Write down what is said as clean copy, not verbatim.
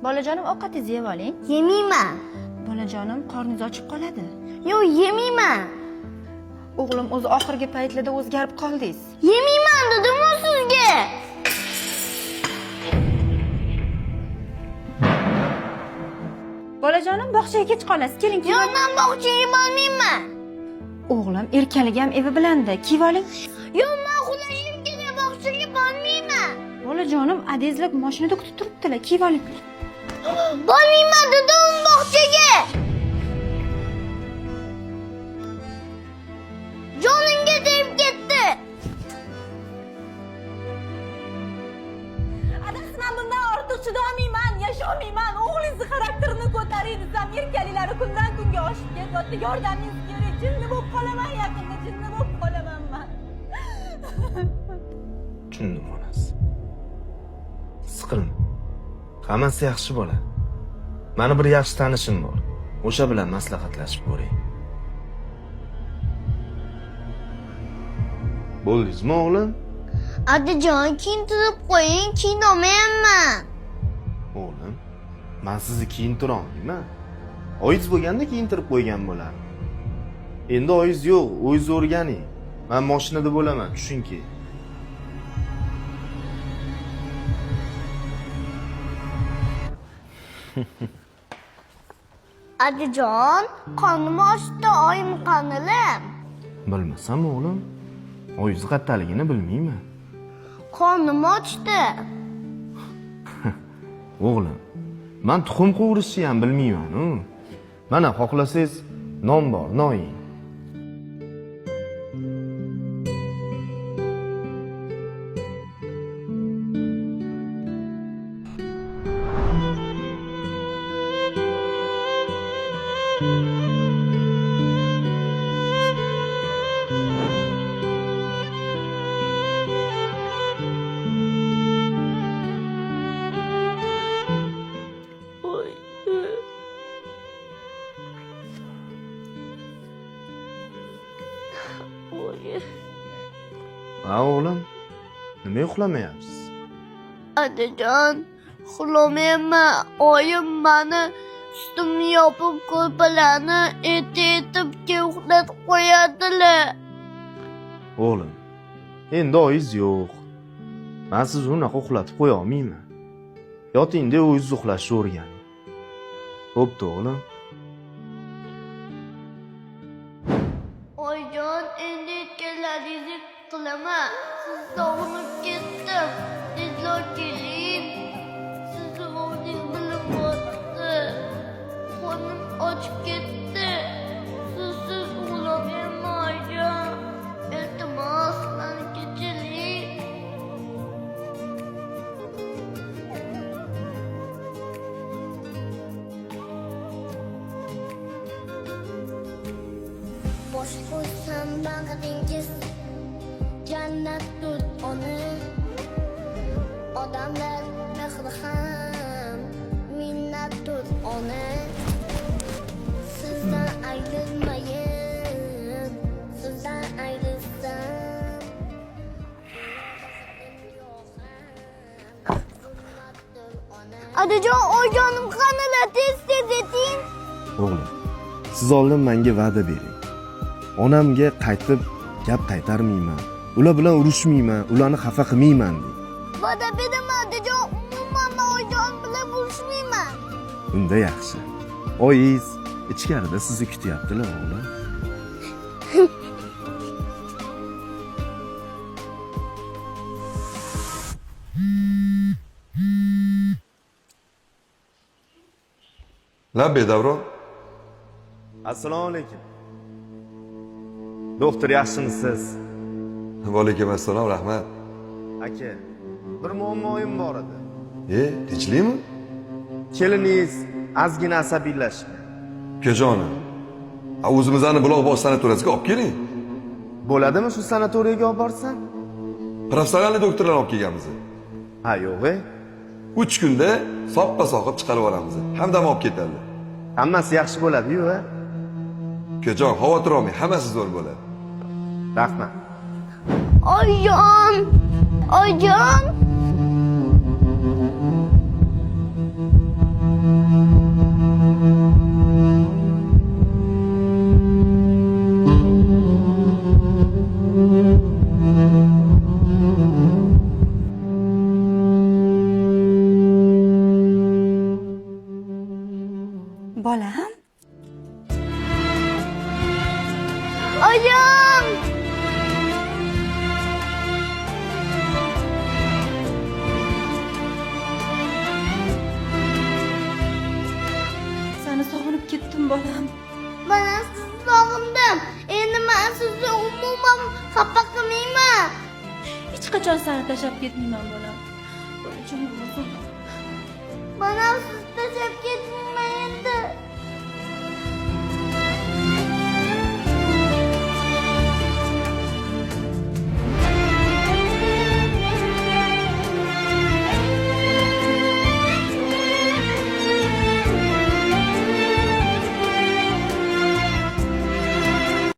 Bolajonim, ovqatingizni yeb oling. Yemayman. Bolajonim, qorningiz ochib qoladi. Yo'q, yemayman. O'g'lim, o'zi oxirgi paytlarda o'zgarib qoldingiz. Yemayman dedim-ku sizga. Bolajonim, bog'chaga kech qolasiz. Keling, Yo'q, men bog'chaga bormayman. O'g'lim, erkalik ham evi bilanda. Kiyib oling. Yo'q, men uxlashim kerak, bog'chaga bormayman. Bolajonim, adezlab mashinada kutib turibdilar. Kiyib oling. Bormayman dedim bog'chaga. Jonimga tegib ketdi. Adasi, men bundan ortiq chidolmayman, yasholmayman. O'g'lingizni xarakterini ko'taring desam, erkaliklari kundan kunga oshib ketyapti. Yordamingiz kerak. Jinni bo'lib qolaman yaqinda, jinni bo'lib qolaman men. Tushundim onasi. Siqilma. Hammasi yaxshi bo'ladi. Mani bir yaxshi tanishim bor. O'sha bilan maslahatlashib ko'ring. Bo'ldingizmi o'g'lim? Adajon, kiyintirib qo'ying, kiyinolmayman. O'g'lim, men sizni kiyintira olmayman. Oyingiz bo'lganda kiyintirib qo'ygan bo'lardim. Endi oyingiz yo'q, o'zingiz o'rganing. Men mashinada bo'laman, tushunki. Adajon, qornim ochdi, oyim qanilim. Bilmasam o'g'lim, oyingiz qattaligini bilmayman. Qornim ochdi. O'g'lim, men tuxum qovurishni ham bilmayman-ku. Mana xohlasangiz non bor, non yeng. Ha o'g'lim, nima uxlamayapsiz? Adajon, uxlamayman. Oyim meni ustimni yopib ko'rpalarni etib uxlatib qo'yadilar. O'g'lim, endi oyingiz yo'q. Men sizni unaqa uxlatib qo'ya olmayman. Yotingda o'zingiz uxlashni o'rganing. Bo'pti o'g'lim. Oyjon, endi aytganlaringizni qilaman. Sizdan sog'inib ketdim. Tezroq keling. Sizni o'g'lingiz bilib qoldi. Qornim ochib ketdi. Sizsiz uxlamayman, oyjon. Iltimos, meni kechiring. Bosh qo'ysam bag'ringiz jannat tut ona. Odamlar mehri ham minnat tut ona. Sizdan ayrilmayin, sizdan ayrilsam Adajon, oyjonim qanida tez eting. O'g'lim, siz oldin menga va'da bering. Onamga qaytib gap qaytarmayman. Ular bilan urushmayman, ularni xafa qilmayman deng. Va'da beraman, Adajon, umuman oyjon bilan urushmayman. Unda yaxshi. Oyingiz ichkarida sizni kutyaptilar o'g'lim. Labbe Davron. Assalomu alaykum. Doktor, yaxshimisiz? Va alaykum assalom, rahmat. Aka, bir muammoyim bor edi. Tinchlikmi? Keliningiz ozgina asabiylashgan. Ukajonim. O'zimizni buloq bosh sanatoriyasiga olib keling. Bo'ladimi shu sanatoriyaga olib borsam? Professional doktorlar olib kelganmiz. Ha, yo'q-e. 3 kunda soppa soqib chiqarib olamiz. Hamdam olib ketadi. Hammasi yaxshi bo'ladi-yu, a? Ukajon, xavotir olmang, hammasi zo'r bo'ladi. Rahmat. Oyjon! Oyjon! Bolam. Oyim! Seni sog'inib ketdim bolam. Men sizni sog'indim. Endi men sizni umuman xafa qilmayman. Hech qachon seni tashlab ketmayman bolam. Bolam. Men sizni tashlab ketmayman.